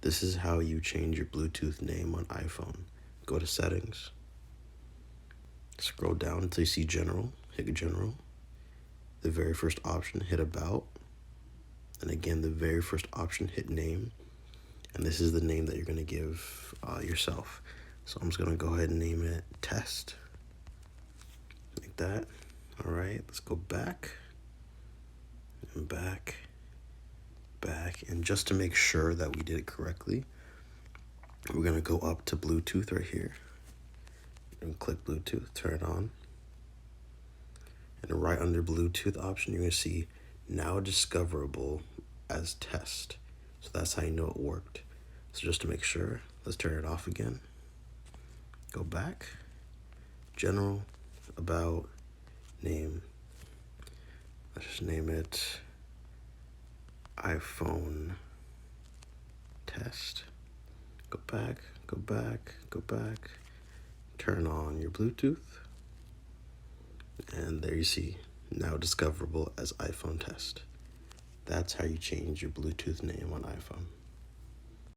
This is how you change your Bluetooth name on iPhone. Go to settings, scroll down until you see general, hit general. The very first option, hit about. And again, the very first option, hit name. And this is the name that you're gonna give yourself. So I'm just gonna go ahead and name it test, like that. All right, let's go back and back. And just to make sure that we did it correctly, we're gonna go up to Bluetooth right here and click Bluetooth, turn it on. And right under Bluetooth option, you're gonna see now discoverable as test. So that's how you know it worked. So just to make sure, let's turn it off again. Go back, general, about, name. Let's just name it iPhone test. Go back, go back, go back. Turn on your Bluetooth. And there you see, now discoverable as iPhone test. That's how you change your Bluetooth name on iPhone.